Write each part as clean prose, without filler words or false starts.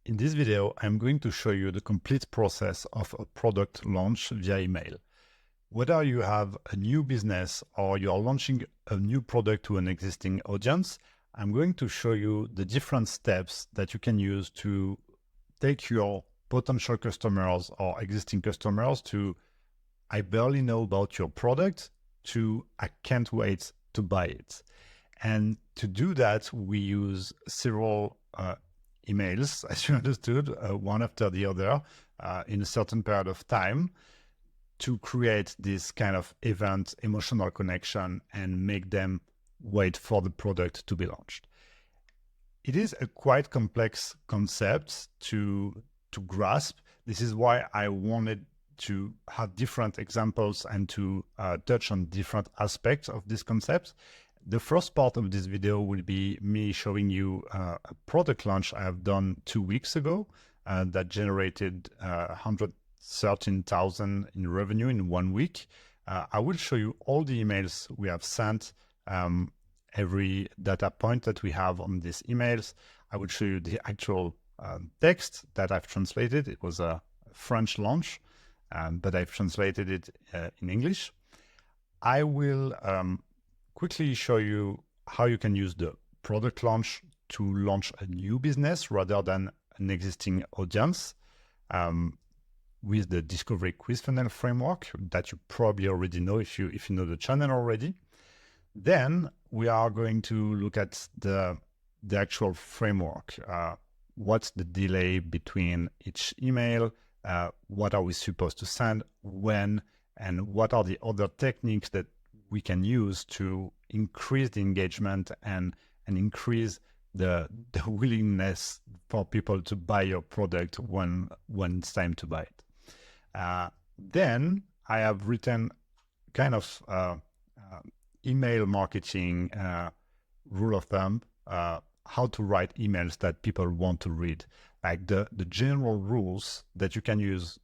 In this video, I'm going to show you the complete process of a product launch via email. Whether you have a new business or you are launching a new product to an existing audience, I'm going to show you the different steps that you can use to take your potential customers or existing customers to I barely know about your product to I can't wait to buy it. And to do that, we use several emails, as you understood, one after the other in a certain period of time to create this kind of event, emotional connection, and make them wait for the product to be launched. It is a quite complex concept to grasp. This is why I wanted to have different examples and to touch on different aspects of this concept. The first part of this video will be me showing you a product launch I have done 2 weeks ago that generated 113,000 in revenue in 1 week. I will show you all the emails we have sent, every data point that we have on these emails. I will show you the actual text that I've translated. It was a French launch, but I've translated it in English. I will quickly show you how you can use the product launch to launch a new business rather than an existing audience with the discovery quiz funnel framework that you probably already know if you know the channel already. Then we are going to look at the actual framework. What's the delay between each email? What are we supposed to send? When? And what are the other techniques that we can use to increase the engagement and increase the willingness for people to buy your product when it's time to buy it. Then I have written kind of email marketing rule of thumb, how to write emails that people want to read, like the general rules that you can use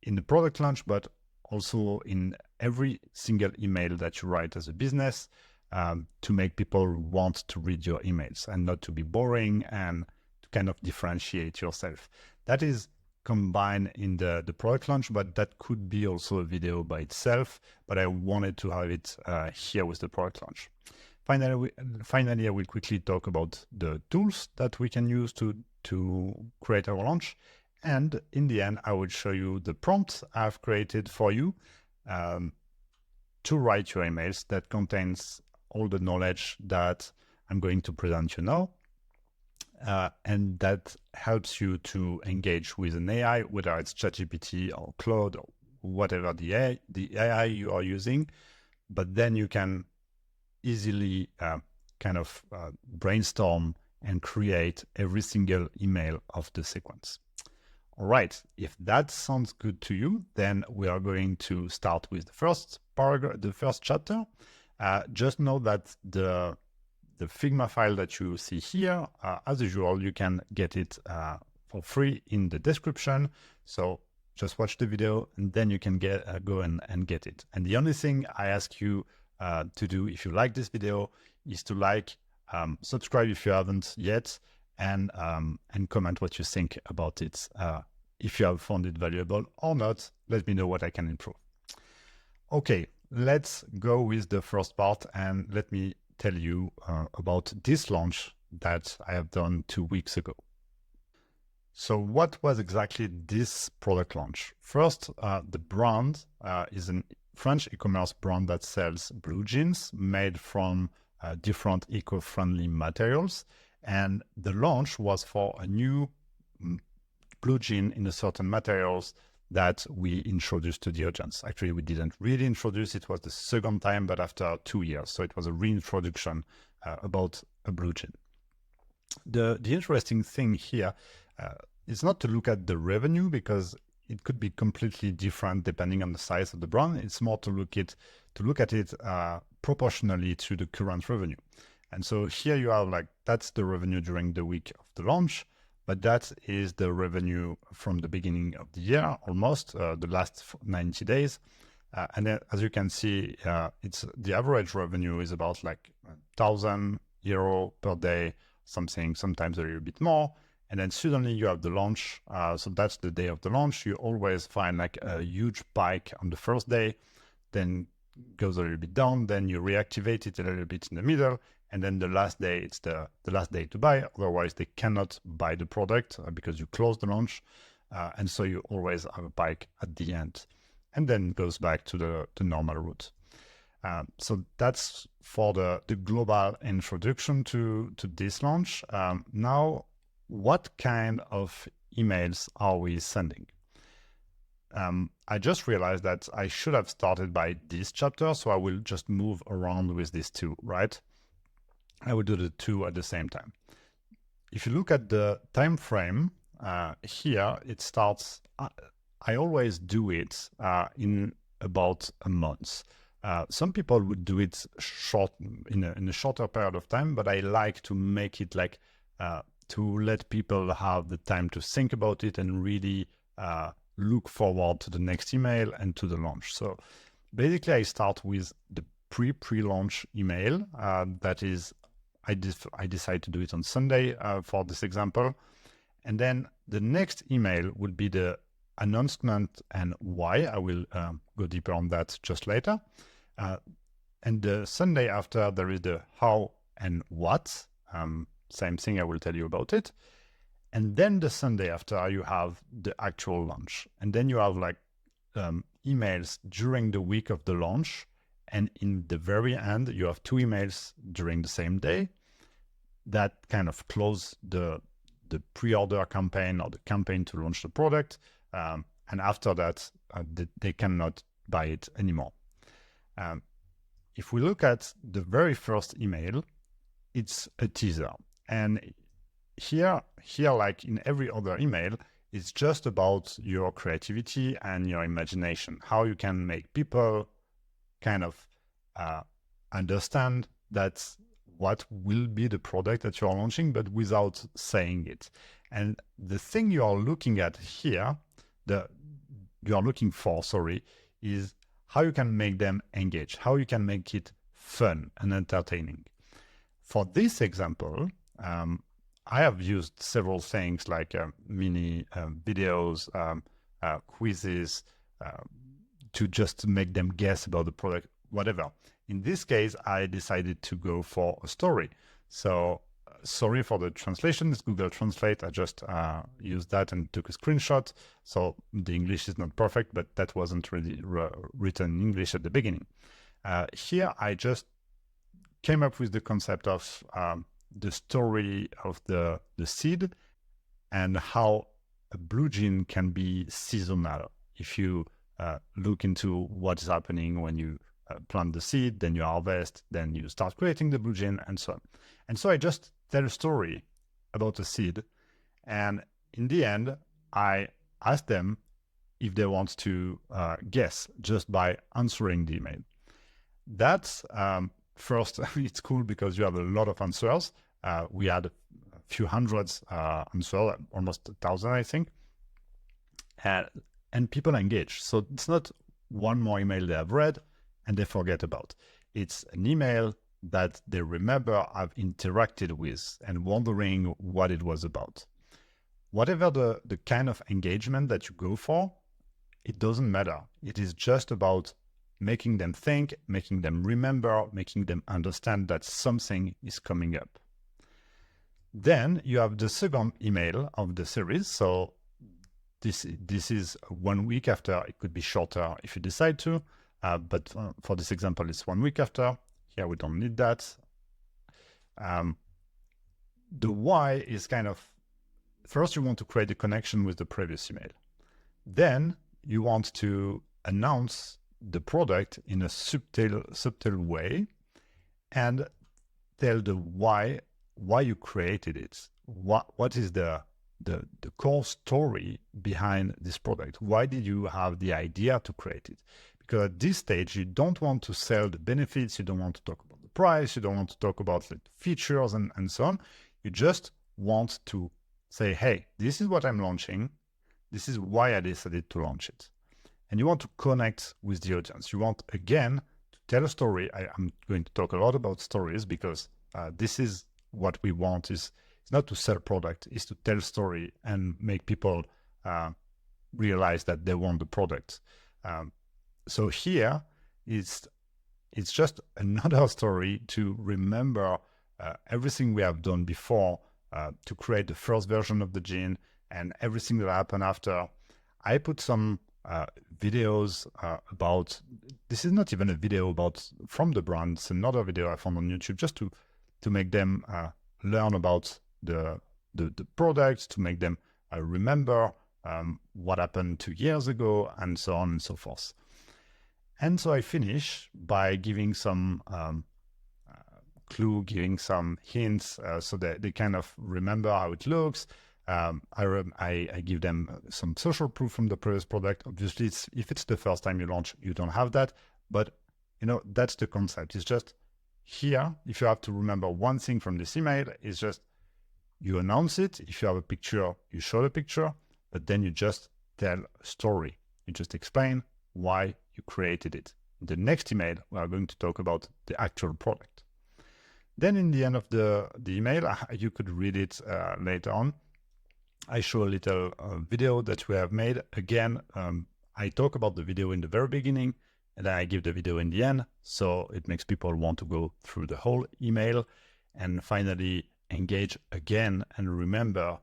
in the product launch, but also in every single email that you write as a business to make people want to read your emails and not to be boring and to kind of differentiate yourself. That is combined in the product launch, but that could be also a video by itself, but I wanted to have it here with the product launch. Finally, I will quickly talk about the tools that we can use to create our launch. And in the end, I will show you the prompts I've created for you to write your emails that contains all the knowledge that I'm going to present you now. And that helps you to engage with an AI, whether it's ChatGPT or Claude or whatever the AI you are using. But then you can easily brainstorm and create every single email of the sequence. All right, if that sounds good to you, then we are going to start with the first paragraph, the first chapter. Just know that the Figma file that you see here, as usual, you can get it for free in the description. So just watch the video and then you can go and get it. And the only thing I ask you to do if you like this video is to like, subscribe if you haven't yet, and comment what you think about it. If you have found it valuable or not, let me know what I can improve. Okay, let's go with the first part and let me tell you about this launch that I have done 2 weeks ago. So what was exactly this product launch? First, the brand is a French e-commerce brand that sells blue jeans made from different eco-friendly materials. And the launch was for a new blue jean in a certain materials that we introduced to the audience. Actually, we didn't really introduce it. It was the second time, but after 2 years. So it was a reintroduction about a blue jean. The interesting thing here is not to look at the revenue because it could be completely different depending on the size of the brand. It's more to look at it proportionally to the current revenue. And so here you are, like, that's the revenue during the week of the launch, but that is the revenue from the beginning of the year, almost the last 90 days. And then, as you can see, it's the average revenue is about like €1,000 per day, sometimes a little bit more. And then suddenly you have the launch. So that's the day of the launch. You always find like a huge spike on the first day, then goes a little bit down, then you reactivate it a little bit in the middle, and then the last day, it's the last day to buy. Otherwise, they cannot buy the product because you close the launch. And so you always have a spike at the end, and then goes back to the normal route. So that's for the global introduction to this launch. Now, what kind of emails are we sending? I just realized that I should have started by this chapter, so I will just move around with these two, right? I will do the two at the same time. If you look at the time frame, here it starts, I always do it in about a month. Some people would do it short in a shorter period of time, but I like to make it like to let people have the time to think about it and really look forward to the next email and to the launch. So basically, I start with the pre-launch email. That is, I decide to do it on Sunday for this example. And then the next email would be the announcement and why. I will go deeper on that just later. And the Sunday after, there is the how and what. Same thing, I will tell you about it. And then the Sunday after, you have the actual launch. And then you have like emails during the week of the launch. And in the very end, you have two emails during the same day that kind of close the pre-order campaign or the campaign to launch the product. And after that, they cannot buy it anymore. If we look at the very first email, it's a teaser. And here, like in every other email, it's just about your creativity and your imagination, how you can make people kind of understand that's what will be the product that you're launching, but without saying it. And the thing you are looking at here, is how you can make them engage, how you can make it fun and entertaining. For this example, I have used several things like mini videos, quizzes, to just make them guess about the product, whatever. In this case, I decided to go for a story. So sorry for the translation, it's Google Translate. I just used that and took a screenshot. So the English is not perfect, but that wasn't really written in English at the beginning. Here, I just came up with the concept of the story of the seed and how a blue jean can be seasonal. If you look into what is happening when you plant the seed, then you harvest, then you start creating the blue jean, and so on. And so I just tell a story about a seed, and in the end, I ask them if they want to guess just by answering the email. That's first, it's cool because you have a lot of answers. We had a few hundreds answers, almost 1,000, I think. And people engage. So it's not one more email they have read and they forget about. It's an email that they remember I've interacted with and wondering what it was about. Whatever the kind of engagement that you go for, it doesn't matter. It is just about making them think, making them remember, making them understand that something is coming up. Then you have the second email of the series. So this is 1 week after. It could be shorter if you decide to, but for this example, it's 1 week after. Here we don't need that. The why is kind of, first you want to create a connection with the previous email. Then you want to announce the product in a subtle way and tell the why you created it. What is the core story behind this product? Why did you have the idea to create it? Because at this stage, you don't want to sell the benefits, you don't want to talk about the price, you don't want to talk about the features and so on. You just want to say, hey, this is what I'm launching. This is why I decided to launch it. And you want to connect with the audience. You want, again, to tell a story. I'm going to talk a lot about stories because this is what we want, is It's not to sell product, it's to tell story and make people realize that they want the product. So here it's just another story to remember everything we have done before to create the first version of the gene and everything that happened after. I put some videos about, this is not even a video about from the brand, it's another video I found on YouTube just to make them learn about the product, to make them remember what happened 2 years ago, and so on and so forth. And so I finish by giving some clue, giving some hints so that they kind of remember how it looks. I give them some social proof from the previous product. Obviously, if it's the first time you launch, you don't have that. But, that's the concept. It's just here, if you have to remember one thing from this email, it's just you announce it. If you have a picture, you show the picture, but then you just tell a story. You just explain why you created it. In the next email, we are going to talk about the actual product. Then in the end of the email, you could read it later on. I show a little video that we have made. Again, I talk about the video in the very beginning, and then I give the video in the end. So it makes people want to go through the whole email and finally engage again and remember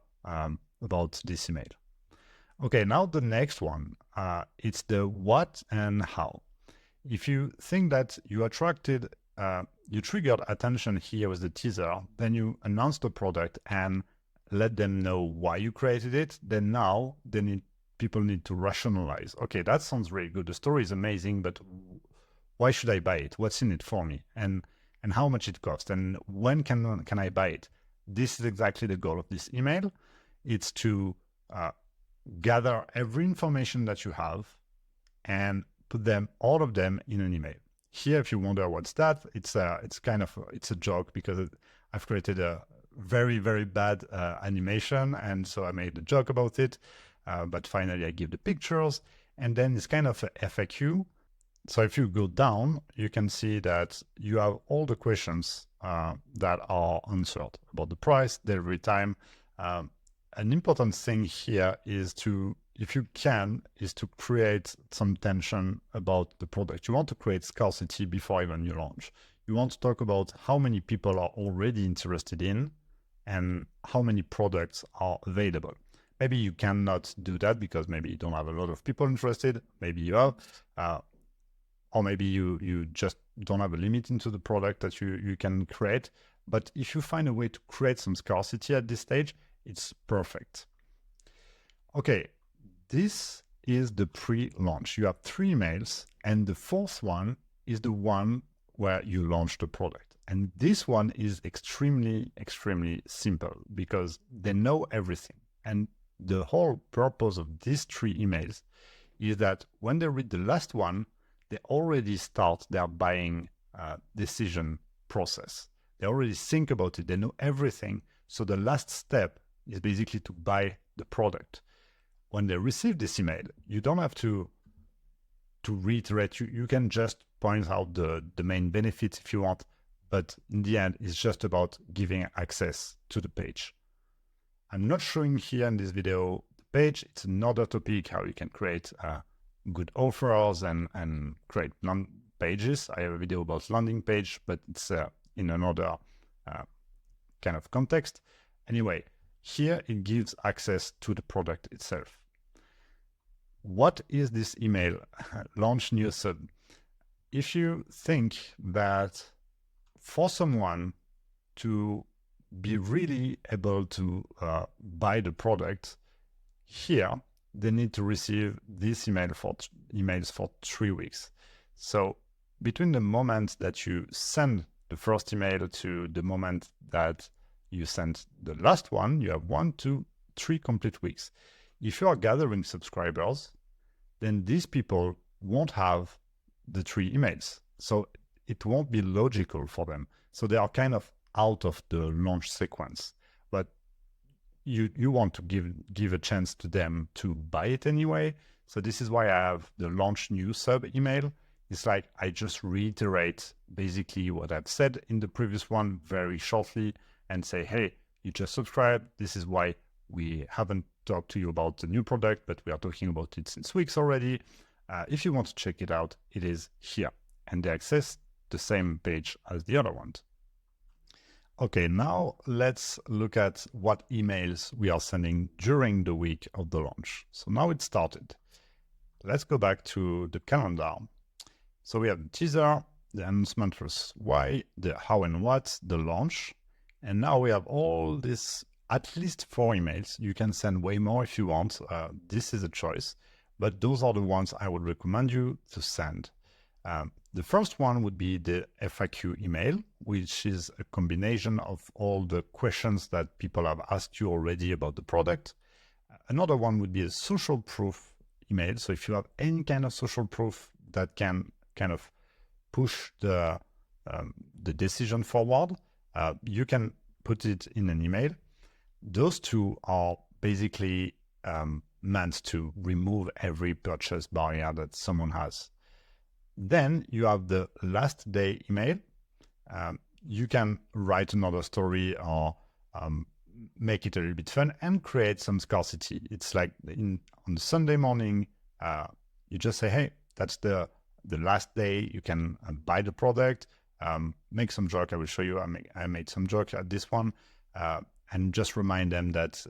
about this email. Okay, now the next one, it's the what and how. If you think that you attracted, you triggered attention here with the teaser, then you announce the product and let them know why you created it, then now people need to rationalize. Okay, that sounds really good. The story is amazing, but why should I buy it? What's in it for me? And how much it costs? And when can I buy it? This is exactly the goal of this email. It's to gather every information that you have and put all of them in an email. Here, if you wonder what's that, it's a joke because I've created a very, very bad animation, and so I made a joke about it. But finally, I give the pictures, and then it's kind of a FAQ. So if you go down, you can see that you have all the questions that are answered about the price, delivery time. An important thing here is if you can, to create some tension about the product. You want to create scarcity before even you launch. You want to talk about how many people are already interested in and how many products are available. Maybe you cannot do that because maybe you don't have a lot of people interested. Maybe you have, or maybe you just don't have a limit into the product that you can create. But if you find a way to create some scarcity at this stage, it's perfect. Okay, this is the pre-launch. You have 3 emails, and the 4th one is the one where you launch the product. And this one is extremely, extremely simple because they know everything. And the whole purpose of these 3 emails is that when they read the last one, they already start their buying decision process. They already think about it. They know everything. So the last step is basically to buy the product. When they receive this email, you don't have to reiterate. You can just point out the main benefits if you want. But in the end, it's just about giving access to the page. I'm not showing here in this video the page. It's another topic, how you can create good offers and create pages. I have a video about landing page, but it's in another kind of context. Anyway, here it gives access to the product itself. What is this email, launch new sub? If you think that for someone to be really able to buy the product, here they need to receive this emails for 3 weeks. So between the moment that you send the first email to the moment that you send the last one, you have 1, 2, 3 complete weeks. If you are gathering subscribers, then these people won't have the 3 emails. So it won't be logical for them. So they are kind of out of the launch sequence. But you want to give a chance to them to buy it anyway. So this is why I have the launch new sub email. It's like I just reiterate basically what I've said in the previous one very shortly and say, hey, you just subscribe. This is why we haven't talked to you about the new product, but we are talking about it since weeks already. If you want to check it out, it is here, and they access the same page as the other ones. Okay, now let's look at what emails we are sending during the week of the launch. So now it started. Let's go back to the calendar. So we have the teaser, the announcement for why, the how and what, the launch. And now we have all this, at least 4 emails. You can send way more if you want. This is a choice, but those are the ones I would recommend you to send. The first one would be the FAQ email, which is a combination of all the questions that people have asked you already about the product. Another one would be a social proof email. So if you have any kind of social proof that can kind of push the decision forward, you can put it in an email. Those two are basically meant to remove every purchase barrier that someone has. Then you have the last day email. You can write another story or make it a little bit fun and create some scarcity. It's like on Sunday morning, you just say, hey, that's the last day you can buy the product, make some joke. I will show you. I made some joke at this one, and just remind them that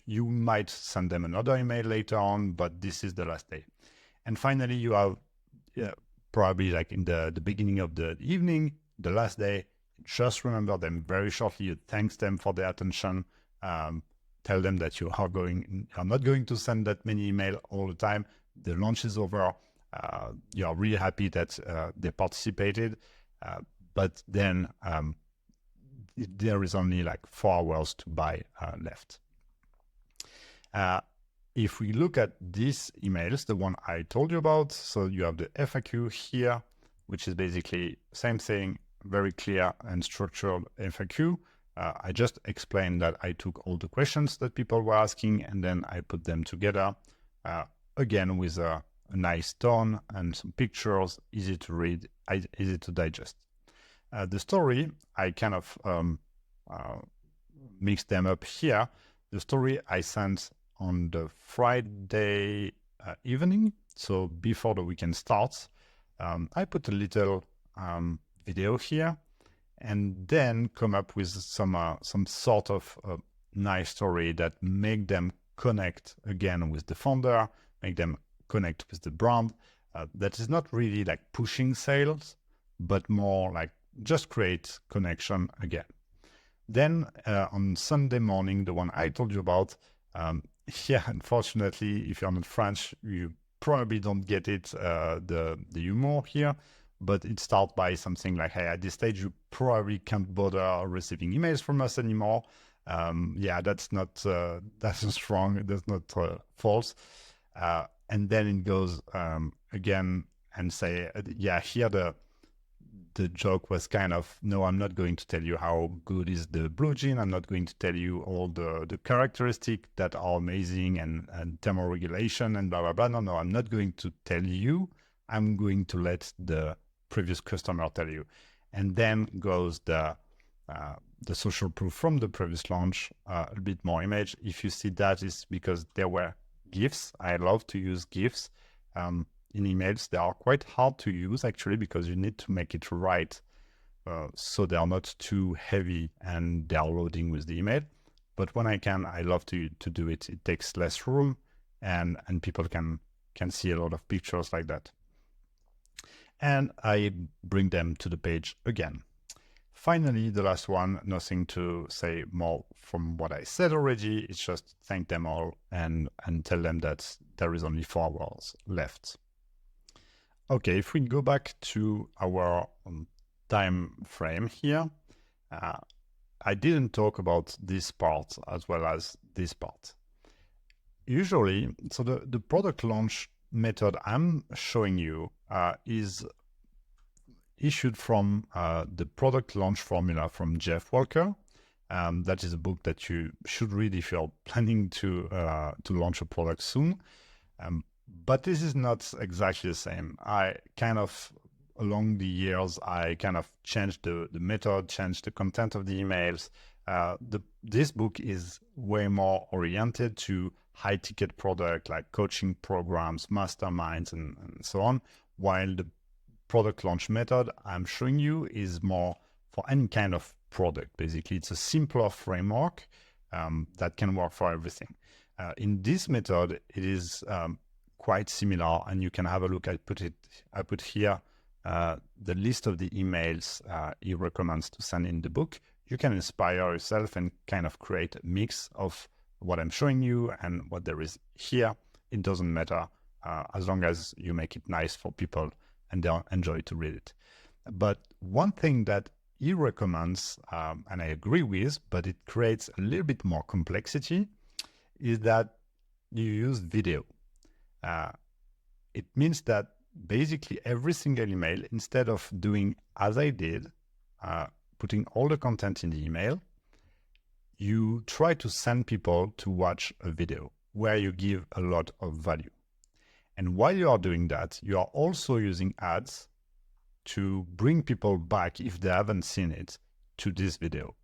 you might send them another email later on, but this is the last day. And finally, you have probably like in the beginning of the evening, the last day, just remember them very shortly. You thank them for their attention. Tell them that you are not going to send that many emails all the time. The launch is over. You are really happy that they participated, but then there is only like 4 hours to buy left. If we look at these emails, the one I told you about, so you have the FAQ here, which is basically same thing, very clear and structured FAQ. I just explained that I took all the questions that people were asking and then I put them together, again with a nice tone and some pictures, easy to read, easy to digest. The story, I kind of mixed them up here. The story I sent on the Friday evening, so before the weekend starts. I put a little video here and then come up with some sort of nice story that make them connect again with the founder, make them connect with the brand. That is not really like pushing sales, but more like just create connection again. Then on Sunday morning, the one I told you about, unfortunately, if you're not French, you probably don't get it, the humor here, but it starts by something like, hey, at this stage, you probably can't bother receiving emails from us anymore. That's not strong. That's not false. And then it goes again and say, here the joke was kind of, no, I'm not going to tell you how good is the blue jean. I'm not going to tell you all the characteristics that are amazing and thermoregulation and blah, blah, blah. No, I'm not going to tell you. I'm going to let the previous customer tell you. And then goes the social proof from the previous launch, a bit more image. If you see that, is because there were GIFs. I love to use GIFs. In emails, they are quite hard to use actually because you need to make it right, so they are not too heavy and they are loading with the email. But when I can, I love to do it. It takes less room, and people can see a lot of pictures like that. And I bring them to the page again. Finally, the last one, nothing to say more from what I said already. It's just thank them all and tell them that there is only 4 hours left. Okay, if we go back to our time frame here, I didn't talk about this part as well as this part. Usually, so the product launch method I'm showing you is issued from the product launch formula from Jeff Walker. That is a book that you should read if you're planning to launch a product soon. But this is not exactly the same. I kind of, along the years, I kind of changed the method, changed the content of the emails, This book is way more oriented to high ticket product like coaching programs, masterminds, and so on, while the product launch method I'm showing you is more for any kind of product. Basically, it's a simpler framework that can work for everything. In this method, it is quite similar, and you can have a look. I put here the list of the emails he recommends to send in the book. You can inspire yourself and kind of create a mix of what I'm showing you and what there is here. It doesn't matter as long as you make it nice for people and they enjoy to read it. But one thing that he recommends, and I agree with, but it creates a little bit more complexity, is that you use video. It means that basically every single email, instead of doing as I did, putting all the content in the email, you try to send people to watch a video where you give a lot of value. And while you are doing that, you are also using ads to bring people back, if they haven't seen it, to this video.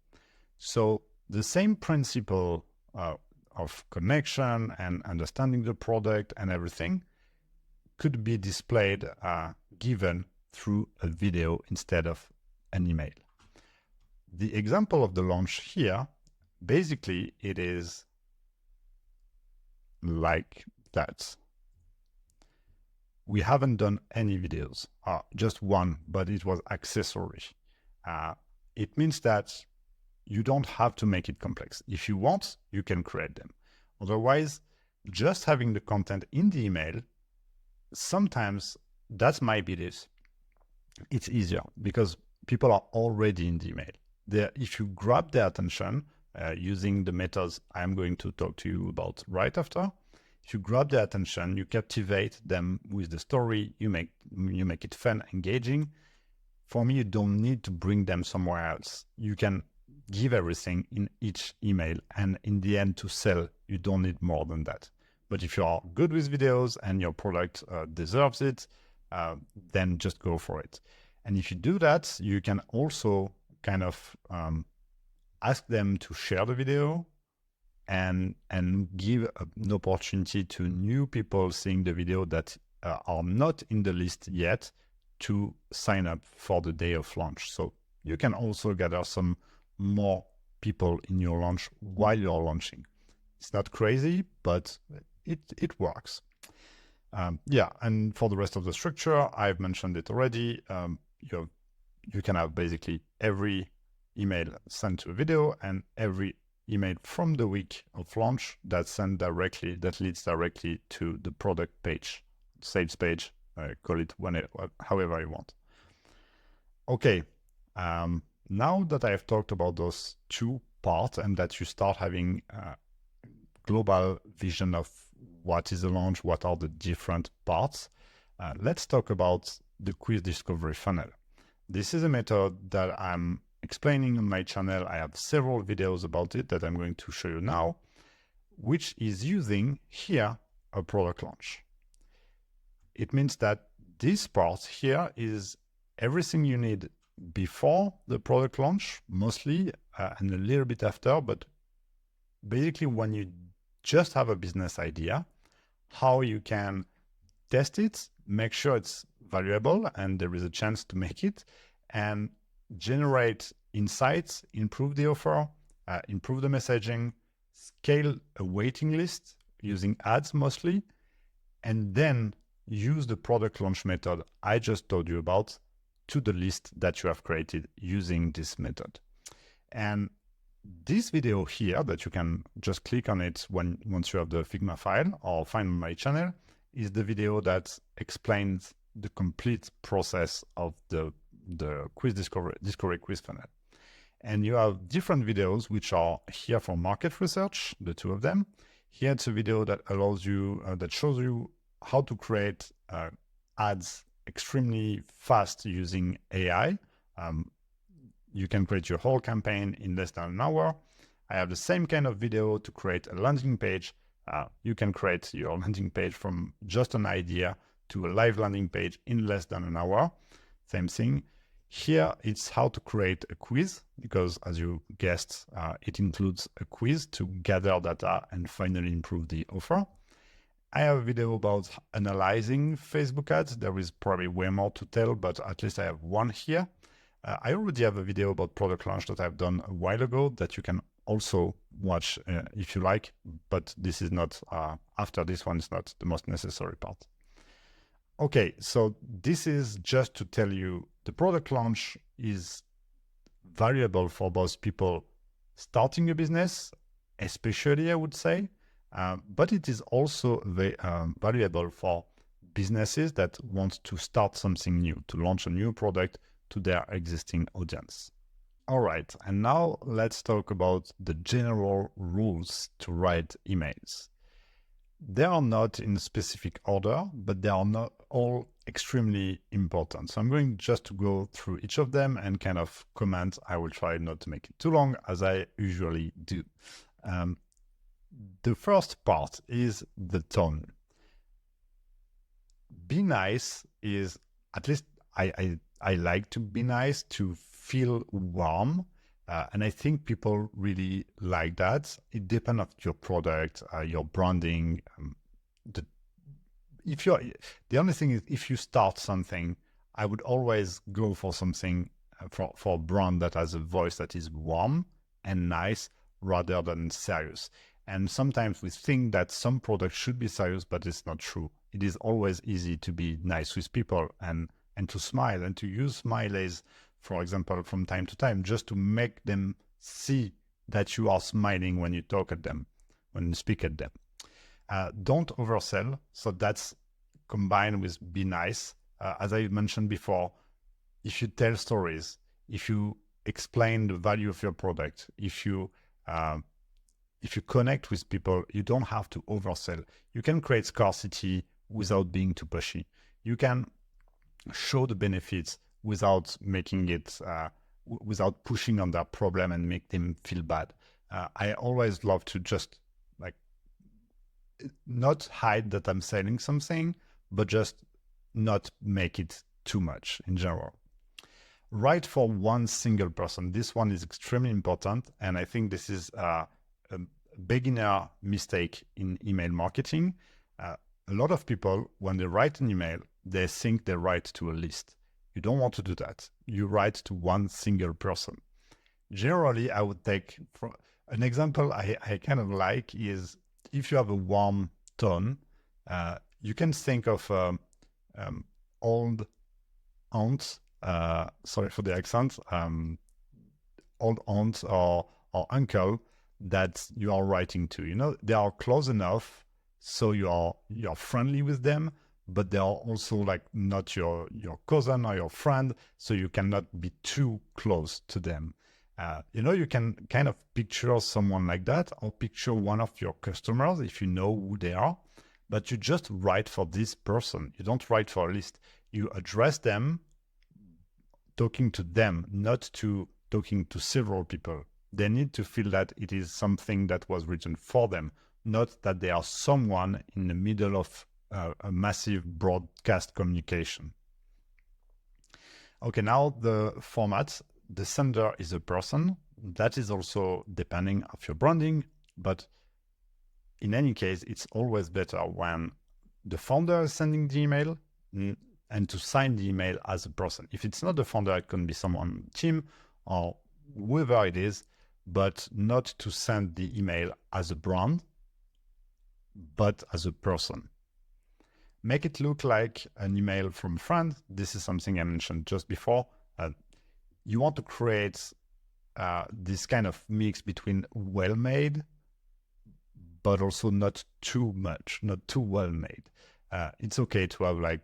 So the same principle of connection and understanding the product and everything could be displayed, given through a video instead of an email. The example of the launch here, basically it is like that. We haven't done any videos, just one, but it was accessory. It means that you don't have to make it complex. If you want, you can create them. Otherwise, just having the content in the email, sometimes that might be this. It's easier because people are already in the email. If you grab their attention using the methods I'm going to talk to you about right after, if you grab their attention, you captivate them with the story, you make it fun, engaging. For me, you don't need to bring them somewhere else. You can give everything in each email, and in the end, to sell, you don't need more than that. But if you are good with videos and your product deserves it, then just go for it. And if you do that, you can also kind of ask them to share the video and give an opportunity to new people seeing the video that are not in the list yet to sign up for the day of launch. So you can also gather some more people in your launch while you're launching. It's not crazy, but it works. Yeah, and for the rest of the structure, I've mentioned it already. You can have basically every email sent to a video and every email from the week of launch that leads directly to the product page, sales page, call it however you want. Okay, now that I have talked about those two parts and that you start having a global vision of what is a launch, what are the different parts, let's talk about the quiz discovery funnel. This is a method that I'm explaining on my channel. I have several videos about it that I'm going to show you now, which is using here a product launch. It means that this part here is everything you need before the product launch, mostly, and a little bit after, but basically when you just have a business idea, how you can test it, make sure it's valuable and there is a chance to make it, and generate insights, improve the offer, improve the messaging, scale a waiting list using ads mostly, and then use the product launch method I just told you about to the list that you have created using this method. And this video here that you can just click on it once you have the Figma file or find on my channel is the video that explains the complete process of the quiz discovery quiz funnel. And you have different videos which are here for market research, the two of them. Here it's a video that allows you, that shows you how to create ads extremely fast using AI. You can create your whole campaign in less than an hour. I have the same kind of video to create a landing page. You can create your landing page from just an idea to a live landing page in less than an hour. Same thing. Here, it's how to create a quiz, because as you guessed, it includes a quiz to gather data and finally improve the offer. I have a video about analyzing Facebook ads. There is probably way more to tell, but at least I have one here. I already have a video about product launch that I've done a while ago that you can also watch if you like, but this is not, after this one, is not the most necessary part. Okay, so this is just to tell you the product launch is valuable for both people starting a business, especially I would say, but it is also valuable for businesses that want to start something new, to launch a new product to their existing audience. All right, and now let's talk about the general rules to write emails. They are not in a specific order, but they are not all extremely important. So I'm going just to go through each of them and kind of comment. I will try not to make it too long, as I usually do. The first part is the tone. Be nice is, at least I like to be nice, to feel warm. And I think people really like that. It depends on your product, your branding. The only thing is, if you start something, I would always go for something for a brand that has a voice that is warm and nice rather than serious. And sometimes we think that some products should be serious, but it's not true. It is always easy to be nice with people and to smile and to use smileys, for example, from time to time, just to make them see that you are smiling when you talk at them, when you speak at them. Don't oversell. So that's combined with be nice. As I mentioned before, if you tell stories, if you explain the value of your product, if you connect with people, you don't have to oversell. You can create scarcity without being too pushy. You can show the benefits without making it, without pushing on their problem and make them feel bad. I always love to just not hide that I'm selling something, but just not make it too much in general. Write for one single person. This one is extremely important. And I think this is a beginner mistake in email marketing. A lot of people, when they write an email, they think they write to a list. You don't want to do that. You write to one single person. Generally, I would take, for an example I kind of like is, if you have a warm tone, you can think of old aunt, sorry for the accent, old aunt or uncle that you are writing to. You know, they are close enough so you're friendly with them, but they are also like not your cousin or your friend, so you cannot be too close to them. You know, you can kind of picture someone like that, or picture one of your customers if you know who they are, but you just write for this person. You don't write for a list. You address them, talking to them, not to talking to several people. They need to feel that it is something that was written for them, not that they are someone in the middle of a massive broadcast communication. Okay, now the format. The sender is a person. That is also depending of your branding, but in any case, it's always better when the founder is sending the email and to sign the email as a person. If it's not the founder, it can be someone on the team or whoever it is, but not to send the email as a brand, but as a person. Make it look like an email from a friend. This is something I mentioned just before. You want to create this kind of mix between well-made, but also not too much, not too well-made. It's okay to have like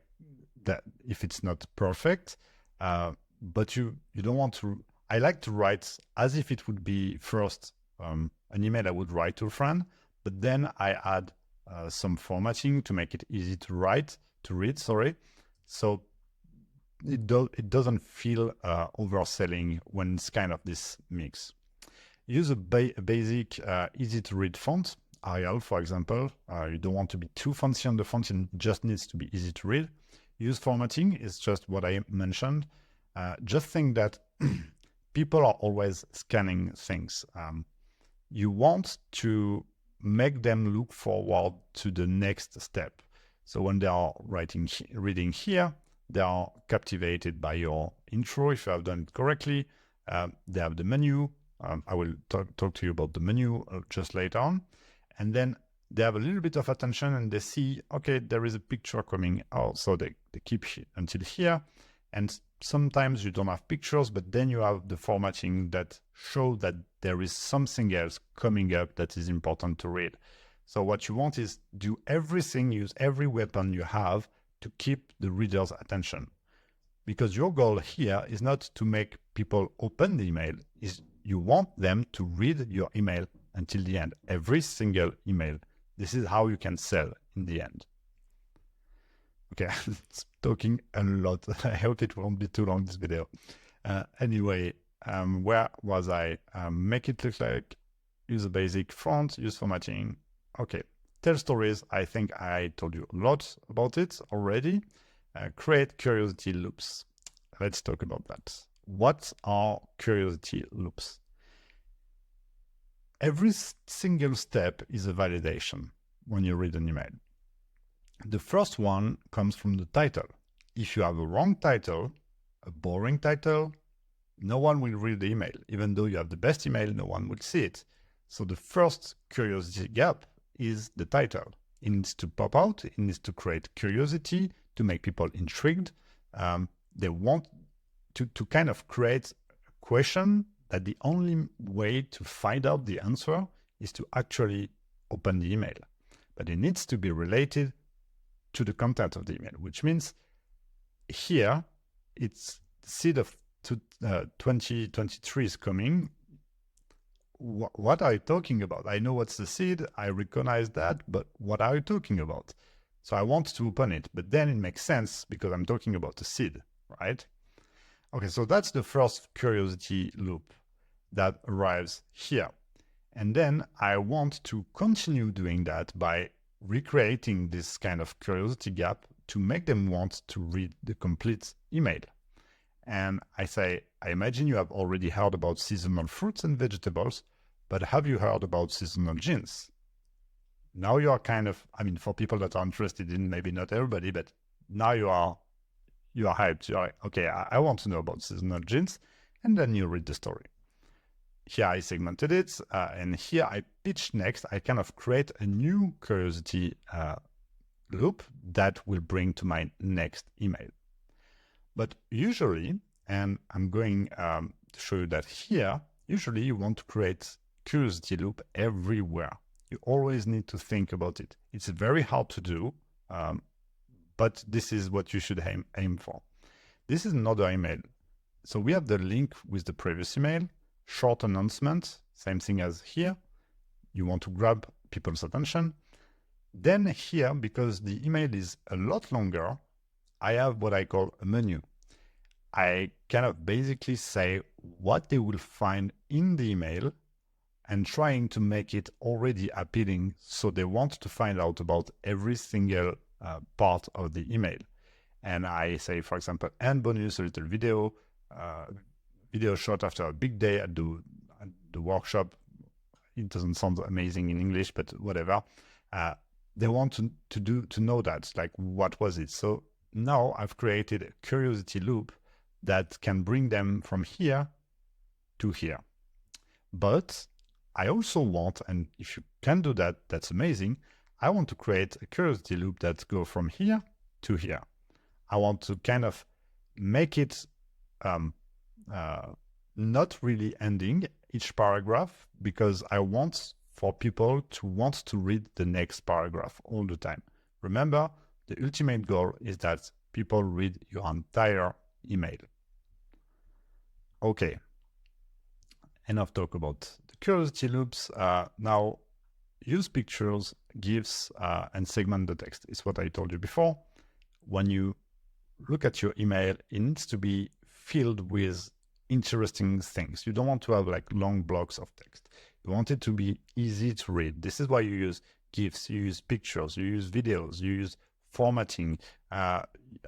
that if it's not perfect, but you don't want to. I like to write as if it would be first an email I would write to a friend, but then I add some formatting to make it easy to read. Sorry, so it doesn't feel overselling when it's kind of this mix. Use a basic, easy to read font. Arial, for example. You don't want to be too fancy on the font, it just needs to be easy to read. Use formatting, it's just what I mentioned. just think that people are always scanning things. You want to make them look forward to the next step. So when they are reading here, they are captivated by your intro if you have done it correctly. They have the menu. I will talk to you about the menu just later on. And then they have a little bit of attention and they see, okay, there is a picture coming out. So they keep until here. And sometimes you don't have pictures, but then you have the formatting that show that there is something else coming up that is important to read. So what you want is do everything, use every weapon you have to keep the reader's attention. Because your goal here is not to make people open the email, is you want them to read your email until the end, every single email. This is how you can sell in the end. Okay, I'm talking a lot. I hope it won't be too long, this video. Anyway, where was I? Make it look like, use a basic font, use formatting. Okay, tell stories. I think I told you a lot about it already. Create curiosity loops. Let's talk about that. What are curiosity loops? Every single step is a validation when you read an email. The first one comes from the title. If you have a wrong title, a boring title, no one will read the email. Even though you have the best email, no one will see it. So the first curiosity gap is the title. It needs to pop out. It needs to create curiosity, to make people intrigued. They want to kind of create a question that the only way to find out the answer is to actually open the email. But it needs to be related to the content of the email, which means here it's the seed of 2023 is coming. What are you talking about? I know what's the seed, I recognize that, but what are you talking about? So I want to open it, but then it makes sense because I'm talking about the seed, right? Okay, so that's the first curiosity loop that arrives here. And then I want to continue doing that by recreating this kind of curiosity gap to make them want to read the complete email. And I say, I imagine you have already heard about seasonal fruits and vegetables, but have you heard about seasonal jeans? Now you are kind of, I mean, for people that are interested in, maybe not everybody, but now you are hyped. You're like, okay, I want to know about seasonal jeans. And then you read the story. Here I segmented it, and here I pitch next. I kind of create a new curiosity loop that will bring to my next email. But usually, and I'm going to show you that here, usually you want to create curiosity loop everywhere. You always need to think about it. It's very hard to do, but this is what you should aim for. This is another email. So we have the link with the previous email, short announcement, same thing as here. You want to grab people's attention. Then here, because the email is a lot longer, I have what I call a menu. I kind of basically say what they will find in the email and trying to make it already appealing so they want to find out about every single part of the email. And I say, for example, and bonus, a little video, video shot after a big day at the workshop. It doesn't sound amazing in English, but whatever. They want to know that, like, what was it? So now I've created a curiosity loop that can bring them from here to here. But I also want, and if you can do that, that's amazing. I want to create a curiosity loop that goes from here to here. I want to kind of make it not really ending each paragraph, because I want for people to want to read the next paragraph all the time. Remember, the ultimate goal is that people read your entire email. Okay, enough talk about the curiosity loops. Now, use pictures, GIFs, and segment the text. It's what I told you before. When you look at your email, it needs to be filled with interesting things. You don't want to have like long blocks of text. You want it to be easy to read. This is why you use GIFs, you use pictures, you use videos, you use formatting,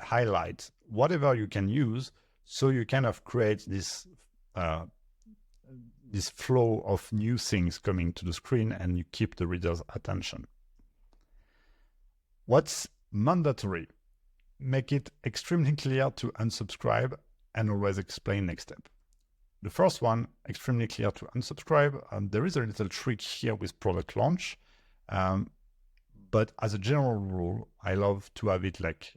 highlights, whatever you can use So you kind of create this this flow of new things coming to the screen, and you keep the reader's attention. What's mandatory? Make it extremely clear to unsubscribe and always explain next step. The first one, extremely clear to unsubscribe. There is a little trick here with product launch. But as a general rule, I love to have it like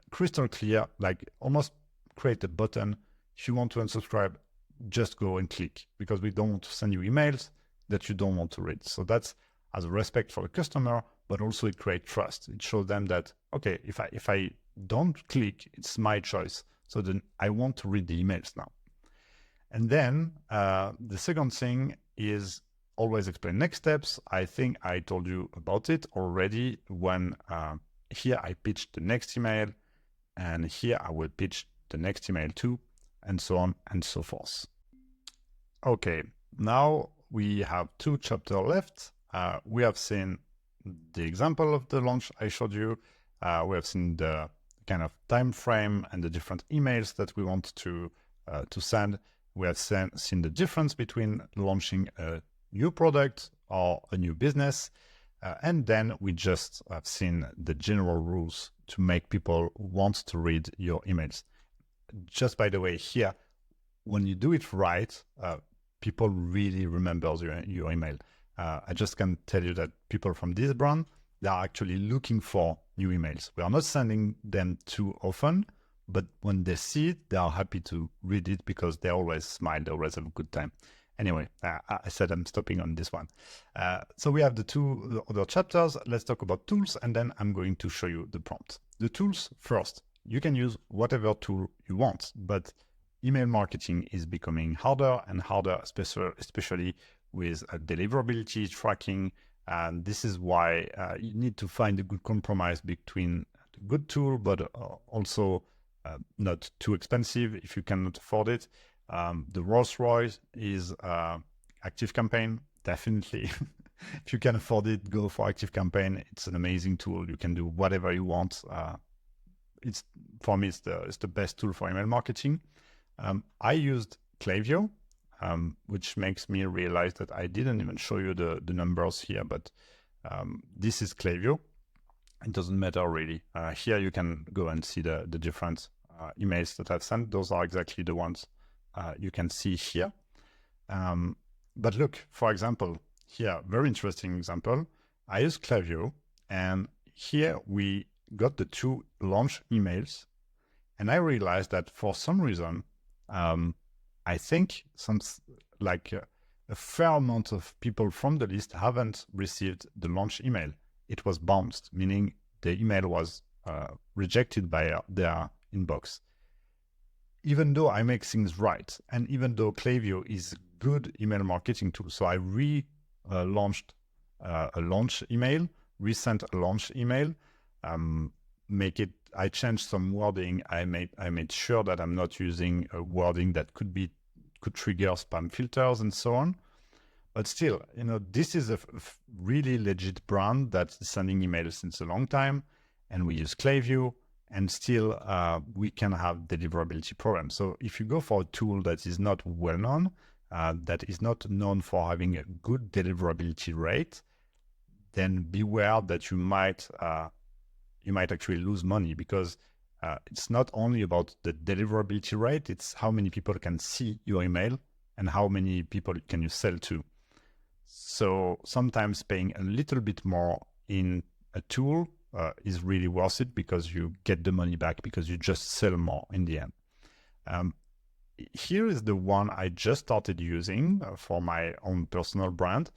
crystal clear, like almost create a button. If you want to unsubscribe, just go and click, because we don't want to send you emails that you don't want to read. So that's as a respect for the customer, but also it creates trust. It shows them that, okay, if I don't click, it's my choice. So then I want to read the emails now. And then the second thing is always explain next steps. I think I told you about it already when here I pitched the next email, and here I will pitch the next email too, and so on and so forth. Okay, now we have 2 chapters left. We have seen the example of the launch I showed you. We have seen the kind of time frame and the different emails that we want to send. We have seen the difference between launching a new product or a new business. And then we just have seen the general rules to make people want to read your emails. Just by the way, here, when you do it right, people really remember your email. I just can tell you that people from this brand, they are actually looking for new emails. We are not sending them too often, but when they see it, they are happy to read it because they always smile, they always have a good time. Anyway, I said I'm stopping on this one. So we have the 2 other chapters. Let's talk about tools, and then I'm going to show you the prompt. The tools first. You can use whatever tool you want, but email marketing is becoming harder and harder, especially with deliverability tracking. And this is why you need to find a good compromise between a good tool, but also not too expensive if you cannot afford it. The Rolls Royce is ActiveCampaign, definitely. If you can afford it, go for ActiveCampaign. It's an amazing tool. You can do whatever you want. For me, it's the best tool for email marketing. I used Klaviyo, which makes me realize that I didn't even show you the numbers here, but this is Klaviyo. It doesn't matter really. Here you can go and see the different emails that I've sent. Those are exactly the ones you can see here. But look, for example, here, very interesting example. I use Klaviyo, and here we got the 2 launch emails, and I realized that for some reason, I think a fair amount of people from the list haven't received the launch email. It was bounced, meaning the email was rejected by their inbox. Even though I make things right, and even though Klaviyo is a good email marketing tool, so I launched a launch email, resent a launch email, I changed some wording. I made sure that I'm not using a wording that could trigger spam filters and so on. But still, this is a really legit brand that's sending emails since a long time, and we use Klaviyo, and still we can have deliverability problems. So if you go for a tool that is not well known, that is not known for having a good deliverability rate, then beware that you might actually lose money, because it's not only about the deliverability rate, it's how many people can see your email and how many people can you sell to. So sometimes paying a little bit more in a tool is really worth it, because you get the money back because you just sell more in the end. Here is the one I just started using for my own personal brand,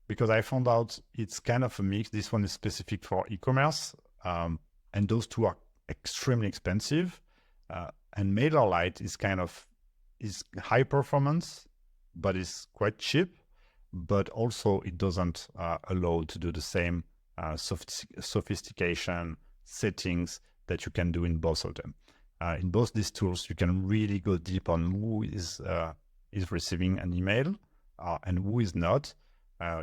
because I found out it's kind of a mix. This one is specific for e-commerce, and those 2 are extremely expensive. And MailerLite is high performance, but is quite cheap. But also it doesn't allow to do the same sophistication settings that you can do in both of them. In both these tools, you can really go deep on who is receiving an email and who is not.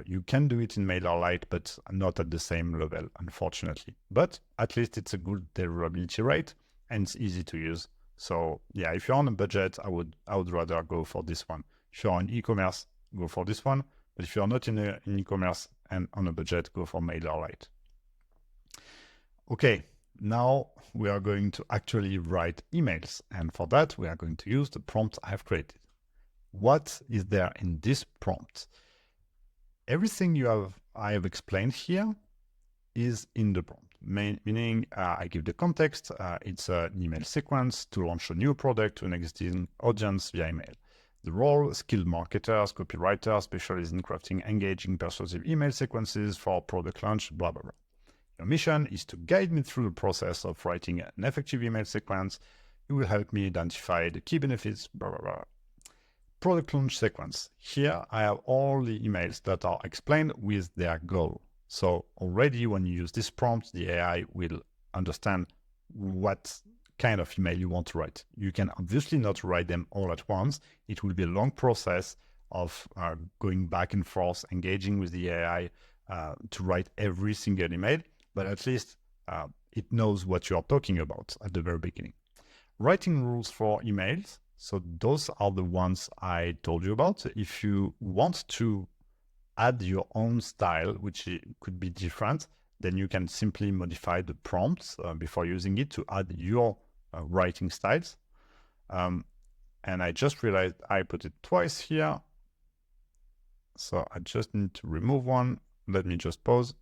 You can do it in MailerLite, but not at the same level, unfortunately. But at least it's a good deliverability rate, and it's easy to use So yeah, if you're on a budget, I would rather go for this one. If you're in e-commerce, go for this one. But if you're not in e-commerce and on a budget, go for MailerLite. Okay, now we are going to actually write emails. And for that, we are going to use the prompt I have created. What is there in this prompt? Everything I have explained here is in the prompt, meaning I give the context. It's an email sequence to launch a new product to an existing audience via email. The role, skilled marketers, copywriters, specialists in crafting engaging, persuasive email sequences for product launch, blah, blah, blah. Your mission is to guide me through the process of writing an effective email sequence. You will help me identify the key benefits, blah, blah, blah. Product launch sequence. Here I have all the emails that are explained with their goal. So already when you use this prompt, the AI will understand what kind of email you want to write. You can obviously not write them all at once. It will be a long process of going back and forth, engaging with the AI to write every single email, but at least it knows what you are talking about at the very beginning. Writing rules for emails. So those are the ones I told you about. If you want to add your own style, which could be different, then you can simply modify the prompts before using it to add your writing styles. And I just realized I put it twice here. So I just need to remove one. Let me just pause.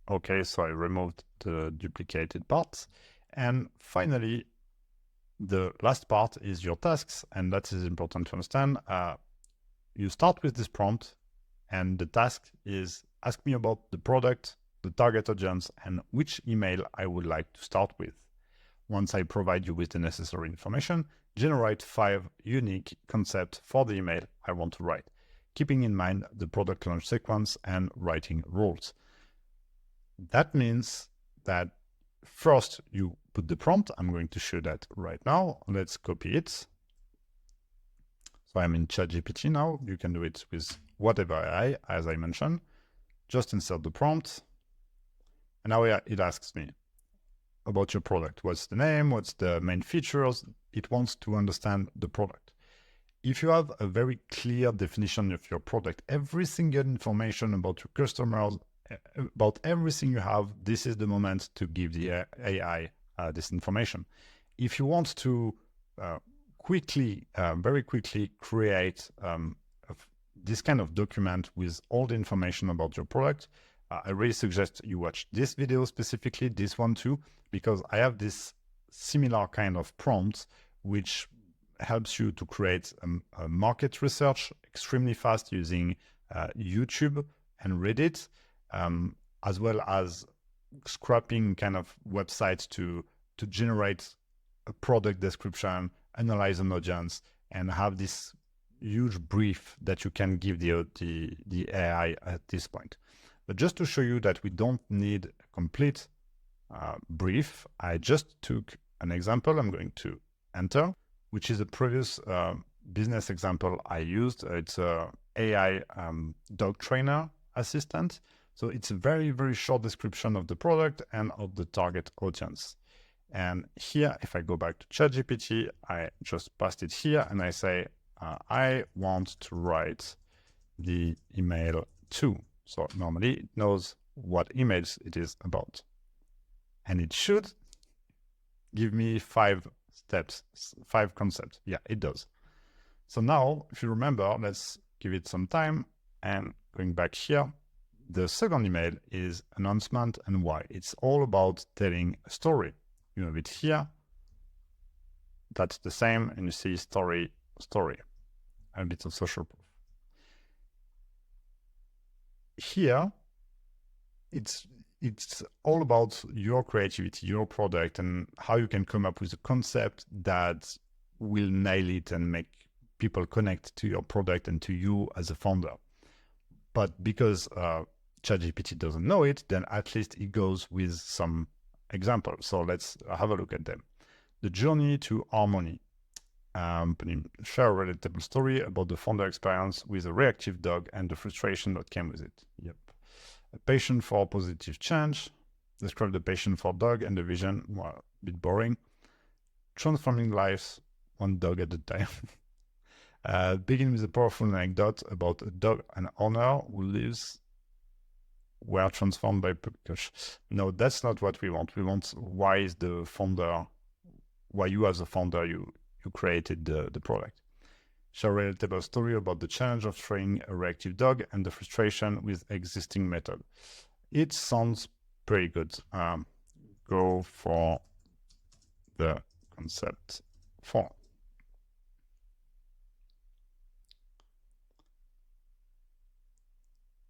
Okay, so I removed the duplicated parts. And finally, the last part is your tasks, and that is important to understand. You start with this prompt, and the task is ask me about the product, the target audience, and which email I would like to start with. Once I provide you with the necessary information, generate 5 unique concepts for the email I want to write, keeping in mind the product launch sequence and writing rules. That means that first you put the prompt. I'm going to show that right now. Let's copy it. So I'm in ChatGPT now. You can do it with whatever AI, as I mentioned. Just insert the prompt. And now it asks me about your product. What's the name? What's the main features? It wants to understand the product. If you have a very clear definition of your product, every single information about your customers, about everything you have, this is the moment to give the AI this information. If you want to very quickly create this kind of document with all the information about your product, I really suggest you watch this video specifically, this one too, because I have this similar kind of prompts which helps you to create a market research extremely fast using YouTube and Reddit, as well as scrapping kind of websites to generate a product description, analyze an audience, and have this huge brief that you can give the AI at this point. But just to show you that we don't need a complete brief, I just took an example. I'm going to enter, which is a previous business example I used. It's a AI dog trainer assistant. So it's a very, very short description of the product and of the target audience. And here, if I go back to ChatGPT, I just paste it here and I say, I want to write the email to. So normally it knows what emails it is about. And it should give me 5 steps, 5 concepts. Yeah, it does. So now, if you remember, let's give it some time and going back here. The second email is announcement and why. It's all about telling a story. You have it here. That's the same, and you see story, a bit of social proof. Here, it's all about your creativity, your product, and how you can come up with a concept that will nail it and make people connect to your product and to you as a founder. But because ChatGPT doesn't know it, then at least it goes with some examples. So let's have a look at them. The journey to harmony. Share a relatable story about the founder experience with a reactive dog and the frustration that came with it. Yep. A passion for positive change. Describe the passion for dog and the vision. Well, a bit boring. transforming lives one dog at a time. Begin with a powerful anecdote about a dog and owner who lives were transformed by puppy. No, that's not what we want. We want why is the founder, why you as a founder, you created the product. Share a relatable story about the challenge of training a reactive dog and the frustration with existing method. It sounds pretty good. Go for the concept 4.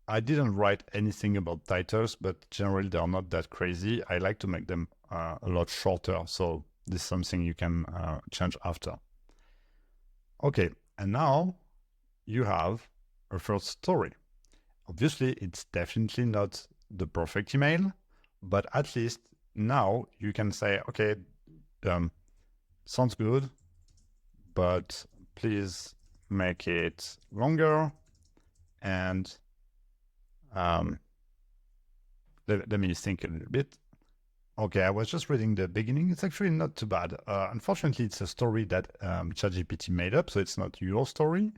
I didn't write anything about titles, but generally they are not that crazy. I like to make them a lot shorter, so this is something you can change after. Okay, and now you have a first story. Obviously, it's definitely not the perfect email, but at least now you can say, okay, sounds good, but please make it longer. And let me think a little bit. Okay, I was just reading the beginning. It's actually not too bad. Unfortunately, it's a story that ChatGPT made up, so it's not your story.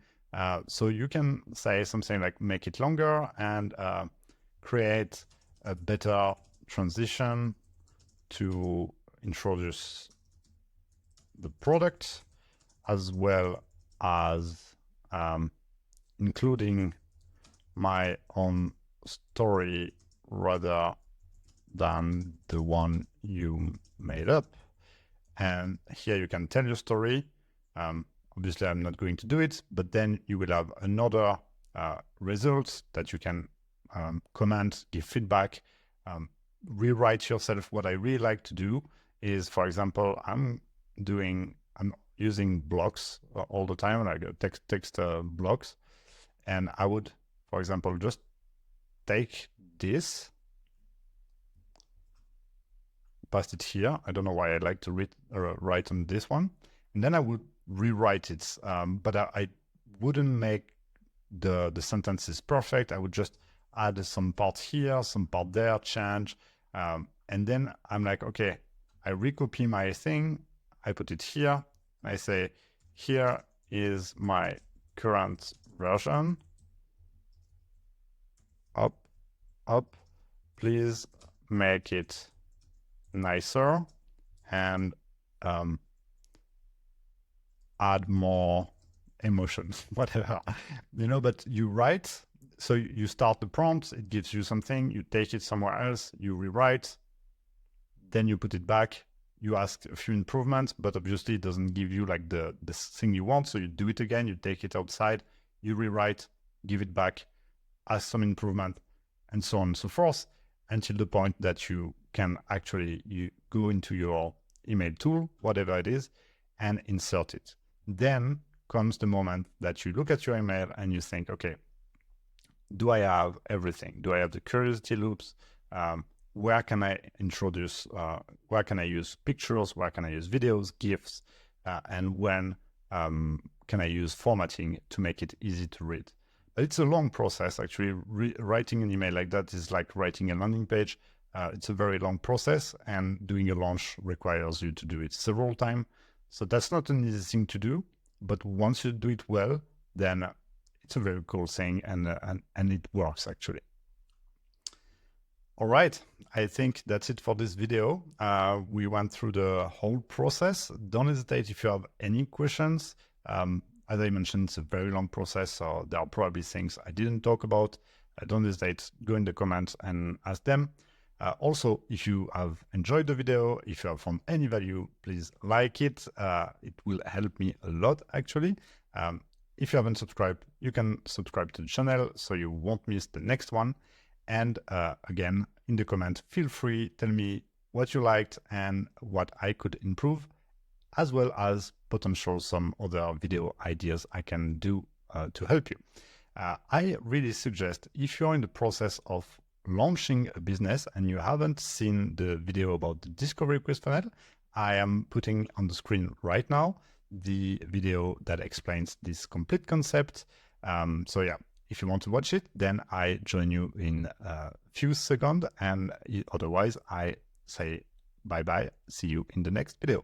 So you can say something like make it longer and create a better transition to introduce the product, as well as including my own story rather than the one you made up. And here you can tell your story. Obviously, I'm not going to do it, but then you will have another result that you can comment, give feedback, rewrite yourself. What I really like to do is, for example, I'm using blocks all the time, like text blocks, and I would, for example, just take this, paste it here. I don't know why I like to write on this one, and then I would rewrite it, but I wouldn't make the sentences perfect. I would just add some part here, some part there, change, and then I'm like, okay, I recopy my thing, I put it here, I say, here is my current version, up, please make it nicer and add more emotion, whatever, but you write. So you start the prompt, it gives you something, you take it somewhere else, you rewrite, then you put it back, you ask a few improvements, but obviously it doesn't give you like the thing you want. So you do it again, you take it outside, you rewrite, give it back, ask some improvement, and so on and so forth, until the point that you can actually you go into your email tool, whatever it is, and insert it. Then comes the moment that you look at your email and you think, okay, do I have everything? Do I have the curiosity loops? Where can I introduce, where can I use pictures? Where can I use videos, GIFs? And when can I use formatting to make it easy to read? But it's a long process, actually. Writing an email like that is like writing a landing page. It's a very long process, and doing a launch requires you to do it several times. So that's not an easy thing to do, but once you do it well, then it's a very cool thing, and it works actually. All right, I think that's it for this video. We went through the whole process. Don't hesitate if you have any questions. As I mentioned, it's a very long process, so there are probably things I didn't talk about. Don't hesitate, go in the comments and ask them. Also, if you have enjoyed the video, if you have found any value, please like it. It will help me a lot, actually. If you haven't subscribed, you can subscribe to the channel so you won't miss the next one. And again, in the comment, feel free, tell me what you liked and what I could improve, as well as potential some other video ideas I can do to help you. I really suggest, if you're in the process of launching a business and you haven't seen the video about the discovery request funnel, I am putting on the screen right now the video that explains this complete concept. So yeah, if you want to watch it, then I join you in a few seconds, and otherwise I say bye-bye, see you in the next video.